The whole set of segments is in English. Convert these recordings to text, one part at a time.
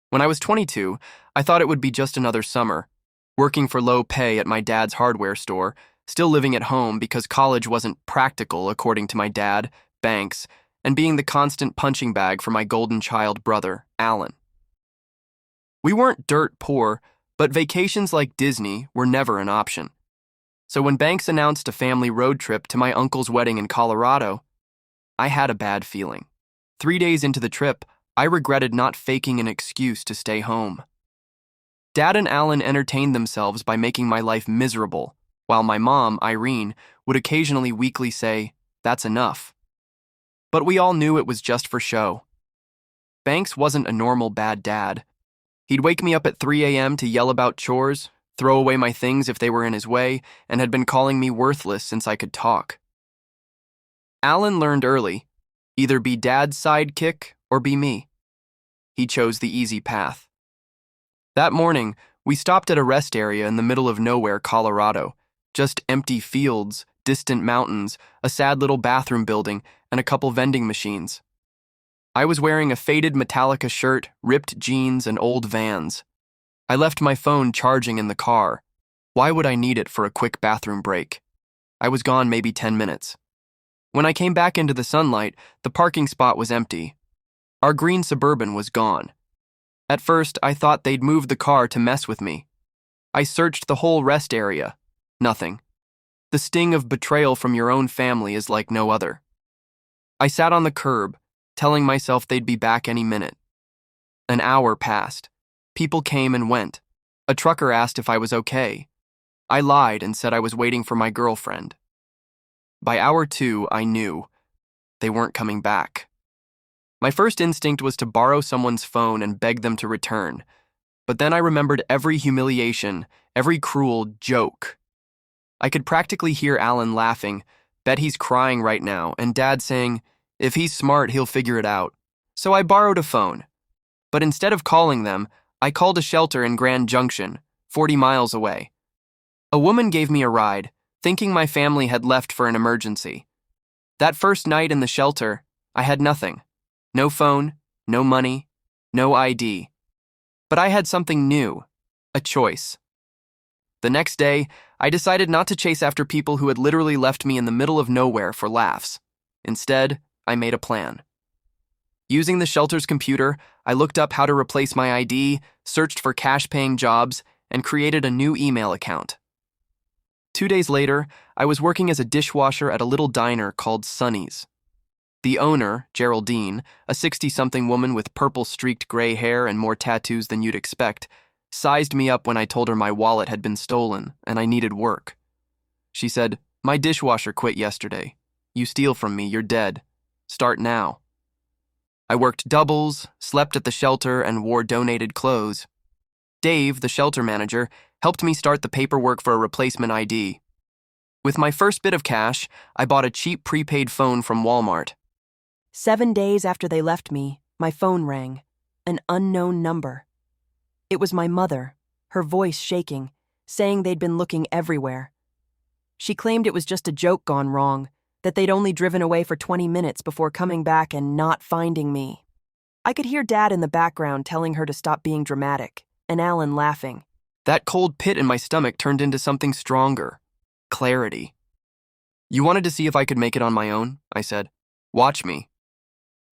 When I was 22, I thought it would be just another summer, working for low pay at my dad's hardware store, still living at home because college wasn't practical according to my dad, banks, and being the constant punching bag for my golden child brother, Alan. We weren't dirt poor, but vacations like Disney were never an option. So when Banks announced a family road trip to my uncle's wedding in Colorado, I had a bad feeling. 3 days into the trip, I regretted not faking an excuse to stay home. Dad and Alan entertained themselves by making my life miserable, while my mom, Irene, would occasionally weakly say, "That's enough." But we all knew it was just for show. Banks wasn't a normal bad dad. He'd wake me up at 3 a.m. to yell about chores, throw away my things if they were in his way, and had been calling me worthless since I could talk. Alan learned early, either be Dad's sidekick or be me. He chose the easy path. That morning, we stopped at a rest area in the middle of nowhere, Colorado. Just empty fields, distant mountains, a sad little bathroom building, and a couple vending machines. I was wearing a faded Metallica shirt, ripped jeans, and old Vans. I left my phone charging in the car. Why would I need it for a quick bathroom break? I was gone maybe 10 minutes. When I came back into the sunlight, the parking spot was empty. Our green Suburban was gone. At first, I thought they'd moved the car to mess with me. I searched the whole rest area. Nothing. The sting of betrayal from your own family is like no other. I sat on the curb, telling myself they'd be back any minute. An hour passed. People came and went. A trucker asked if I was okay. I lied and said I was waiting for my girlfriend. By hour 2, I knew. They weren't coming back. My first instinct was to borrow someone's phone and beg them to return. But then I remembered every humiliation, every cruel joke. I could practically hear Alan laughing, bet he's crying right now, and Dad saying, "If he's smart, he'll figure it out." So I borrowed a phone. But instead of calling them, I called a shelter in Grand Junction, 40 miles away. A woman gave me a ride, thinking my family had left for an emergency. That first night in the shelter, I had nothing. No phone, no money, no ID. But I had something new, a choice. The next day, I decided not to chase after people who had literally left me in the middle of nowhere for laughs. Instead, I made a plan. Using the shelter's computer, I looked up how to replace my ID, searched for cash-paying jobs, and created a new email account. 2 days later, I was working as a dishwasher at a little diner called Sonny's. The owner, Geraldine, a 60-something woman with purple-streaked gray hair and more tattoos than you'd expect, sized me up when I told her my wallet had been stolen and I needed work. She said, "My dishwasher quit yesterday. You steal from me, you're dead. Start now." I worked doubles, slept at the shelter, and wore donated clothes. Dave, the shelter manager, helped me start the paperwork for a replacement ID. With my first bit of cash, I bought a cheap prepaid phone from Walmart. 7 days after they left me, my phone rang. An unknown number. It was my mother, her voice shaking, saying they'd been looking everywhere. She claimed it was just a joke gone wrong, that they'd only driven away for 20 minutes before coming back and not finding me. I could hear Dad in the background telling her to stop being dramatic, and Alan laughing. That cold pit in my stomach turned into something stronger. Clarity. "You wanted to see if I could make it on my own?" I said. "Watch me."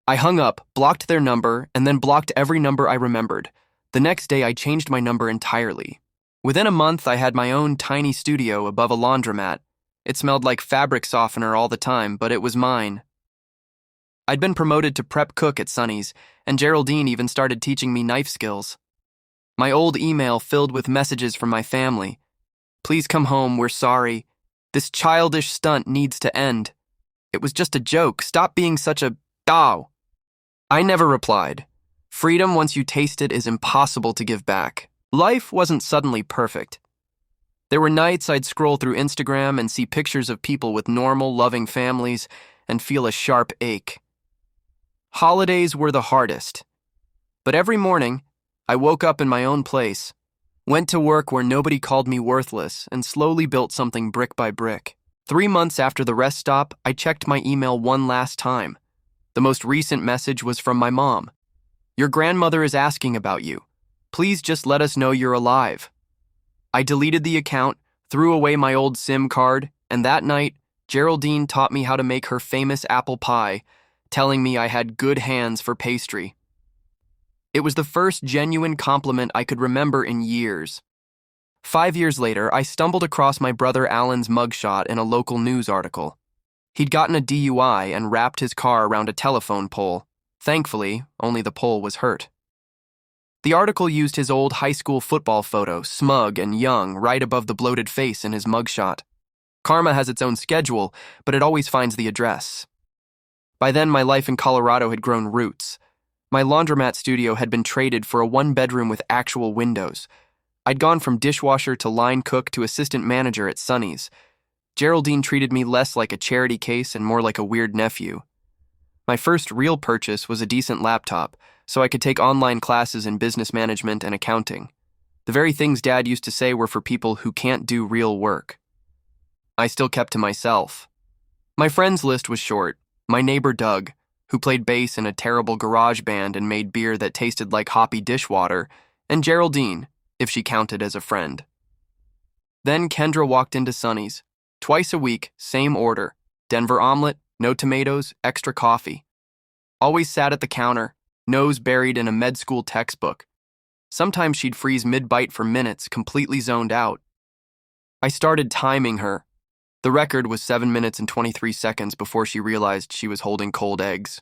I hung up, blocked their number, and then blocked every number I remembered. The next day, I changed my number entirely. Within a month, I had my own tiny studio above a laundromat. It smelled like fabric softener all the time, but it was mine. I'd been promoted to prep cook at Sonny's, and Geraldine even started teaching me knife skills. My old email filled with messages from my family. "Please come home, we're sorry. This childish stunt needs to end. It was just a joke, stop being such a dow." I never replied. Freedom, once you taste it, is impossible to give back. Life wasn't suddenly perfect. There were nights I'd scroll through Instagram and see pictures of people with normal, loving families and feel a sharp ache. Holidays were the hardest. But every morning, I woke up in my own place, went to work where nobody called me worthless, and slowly built something brick by brick. 3 months after the rest stop, I checked my email one last time. The most recent message was from my mom. Your grandmother is asking about you. Please just let us know you're alive." I deleted the account, threw away my old SIM card, and that night, Geraldine taught me how to make her famous apple pie, telling me I had good hands for pastry. It was the first genuine compliment I could remember in years. 5 years later, I stumbled across my brother Alan's mugshot in a local news article. He'd gotten a DUI and wrapped his car around a telephone pole. Thankfully, only the pole was hurt. The article used his old high school football photo, smug and young, right above the bloated face in his mugshot. Karma has its own schedule, but it always finds the address. By then, my life in Colorado had grown roots. My laundromat studio had been traded for a one-bedroom with actual windows. I'd gone from dishwasher to line cook to assistant manager at Sonny's. Geraldine treated me less like a charity case and more like a weird nephew. My first real purchase was a decent laptop, so I could take online classes in business management and accounting. The very things Dad used to say were for people who can't do real work. I still kept to myself. My friends list was short. My neighbor Doug, who played bass in a terrible garage band and made beer that tasted like hoppy dishwater, and Geraldine, if she counted as a friend. Then Kendra walked into Sonny's. Twice a week, same order. Denver omelet, no tomatoes, extra coffee. Always sat at the counter, nose buried in a med school textbook. Sometimes she'd freeze mid-bite for minutes, completely zoned out. I started timing her. The record was 7 minutes and 23 seconds before she realized she was holding cold eggs.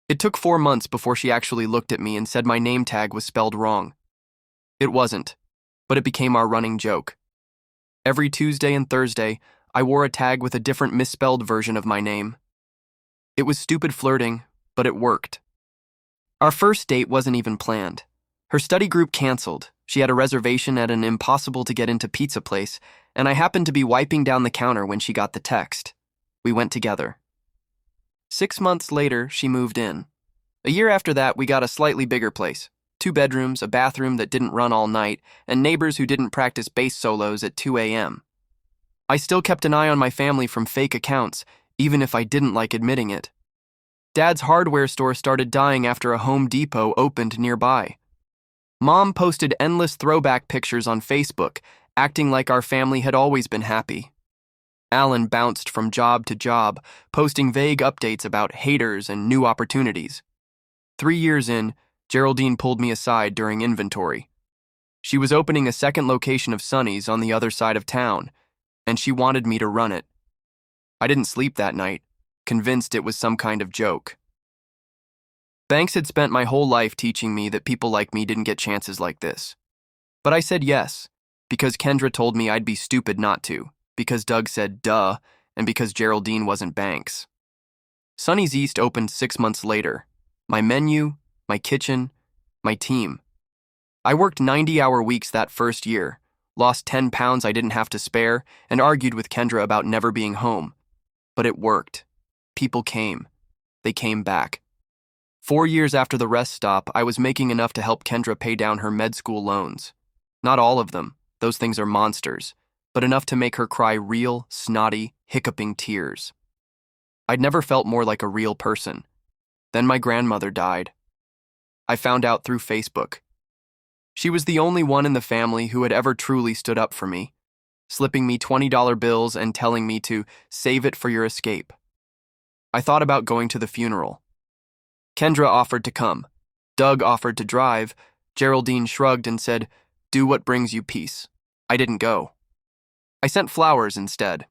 It took 4 months before she actually looked at me and said my name tag was spelled wrong. It wasn't, but it became our running joke. Every Tuesday and Thursday, I wore a tag with a different misspelled version of my name. It was stupid flirting, but it worked. Our first date wasn't even planned. Her study group canceled. She had a reservation at an impossible-to-get-into pizza place, and I happened to be wiping down the counter when she got the text. We went together. 6 months later, she moved in. A year after that, we got a slightly bigger place. 2 bedrooms, a bathroom that didn't run all night, and neighbors who didn't practice bass solos at 2 a.m. I still kept an eye on my family from fake accounts, even if I didn't like admitting it. Dad's hardware store started dying after a Home Depot opened nearby. Mom posted endless throwback pictures on Facebook, acting like our family had always been happy. Alan bounced from job to job, posting vague updates about haters and new opportunities. 3 years in, Geraldine pulled me aside during inventory. She was opening a second location of Sonny's on the other side of town, and she wanted me to run it. I didn't sleep that night, convinced it was some kind of joke. Banks had spent my whole life teaching me that people like me didn't get chances like this. But I said yes, because Kendra told me I'd be stupid not to, because Doug said duh, and because Geraldine wasn't Banks. Sonny's East opened 6 months later. My menu, my kitchen, my team. I worked 90-hour weeks that first year, lost 10 pounds I didn't have to spare, and argued with Kendra about never being home. But it worked. People came. They came back. 4 years after the rest stop, I was making enough to help Kendra pay down her med school loans. Not all of them, those things are monsters, but enough to make her cry real, snotty, hiccuping tears. I'd never felt more like a real person. Then my grandmother died. I found out through Facebook. She was the only one in the family who had ever truly stood up for me, slipping me $20 bills and telling me to save it for your escape. I thought about going to the funeral. Kendra offered to come. Doug offered to drive. Geraldine shrugged and said, "Do what brings you peace." I didn't go. I sent flowers instead.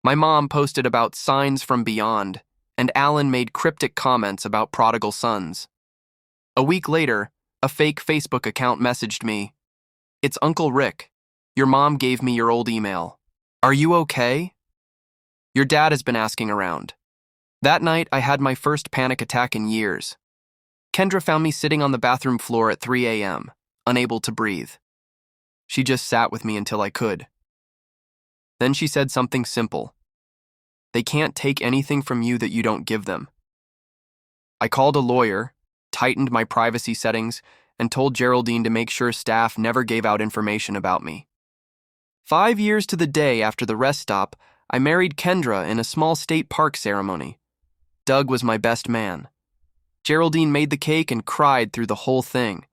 My mom posted about signs from beyond, and Alan made cryptic comments about prodigal sons. A week later, a fake Facebook account messaged me, "It's Uncle Rick. Your mom gave me your old email. Are you okay? Your dad has been asking around." That night, I had my first panic attack in years. Kendra found me sitting on the bathroom floor at 3 a.m., unable to breathe. She just sat with me until I could. Then she said something simple. "They can't take anything from you that you don't give them." I called a lawyer, tightened my privacy settings, and told Geraldine to make sure staff never gave out information about me. 5 years to the day after the rest stop, I married Kendra in a small state park ceremony. Doug was my best man. Geraldine made the cake and cried through the whole thing.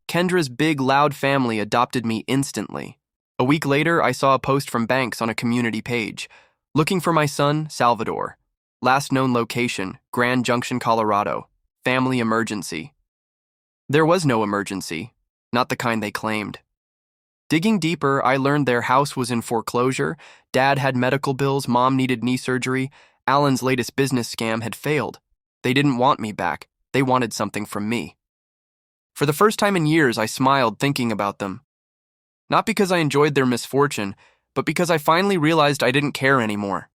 Kendra's big, loud family adopted me instantly. A week later, I saw a post from Banks on a community page. Looking for my son, Salvador. Last known location, Grand Junction, Colorado. Family emergency. There was no emergency, not the kind they claimed. Digging deeper, I learned their house was in foreclosure, Dad had medical bills, Mom needed knee surgery, Alan's latest business scam had failed. They didn't want me back, they wanted something from me. For the first time in years, I smiled thinking about them. Not because I enjoyed their misfortune, but because I finally realized I didn't care anymore.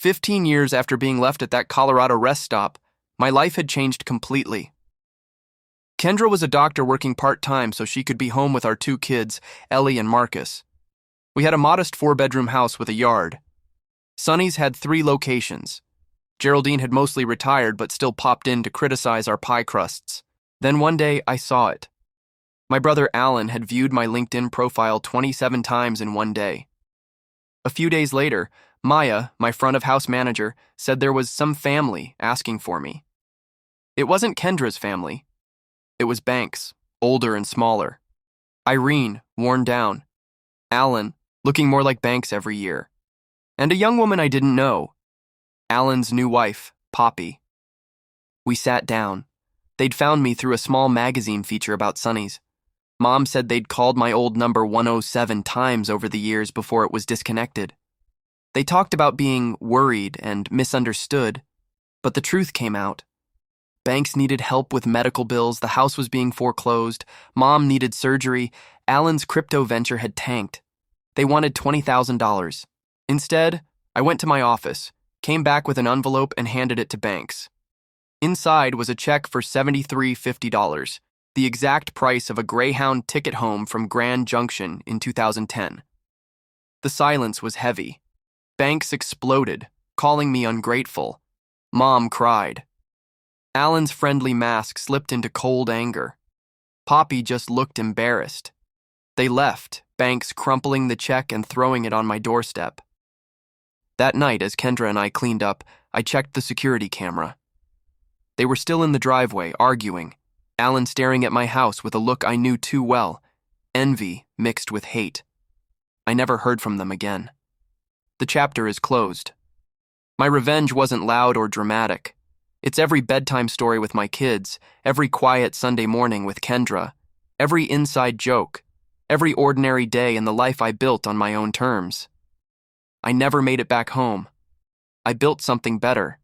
15 years after being left at that Colorado rest stop, my life had changed completely. Kendra was a doctor working part-time so she could be home with our 2 kids, Ellie and Marcus. We had a modest 4-bedroom house with a yard. Sonny's had 3 locations. Geraldine had mostly retired but still popped in to criticize our pie crusts. Then one day, I saw it. My brother Alan had viewed my LinkedIn profile 27 times in one day. A few days later, Maya, my front-of-house manager, said there was some family asking for me. It wasn't Kendra's family. It was Banks, older and smaller. Irene, worn down. Alan, looking more like Banks every year. And a young woman I didn't know. Alan's new wife, Poppy. We sat down. They'd found me through a small magazine feature about Sonny's. Mom said they'd called my old number 107 times over the years before it was disconnected. They talked about being worried and misunderstood, but the truth came out. Banks needed help with medical bills, the house was being foreclosed, Mom needed surgery, Alan's crypto venture had tanked. They wanted $20,000. Instead, I went to my office, came back with an envelope and handed it to Banks. Inside was a check for $73.50, the exact price of a Greyhound ticket home from Grand Junction in 2010. The silence was heavy. Banks exploded, calling me ungrateful. Mom cried. Alan's friendly mask slipped into cold anger. Poppy just looked embarrassed. They left, Banks crumpling the check and throwing it on my doorstep. That night, as Kendra and I cleaned up, I checked the security camera. They were still in the driveway, arguing, Alan staring at my house with a look I knew too well, envy mixed with hate. I never heard from them again. The chapter is closed. My revenge wasn't loud or dramatic. It's every bedtime story with my kids, every quiet Sunday morning with Kendra, every inside joke, every ordinary day in the life I built on my own terms. I never made it back home. I built something better.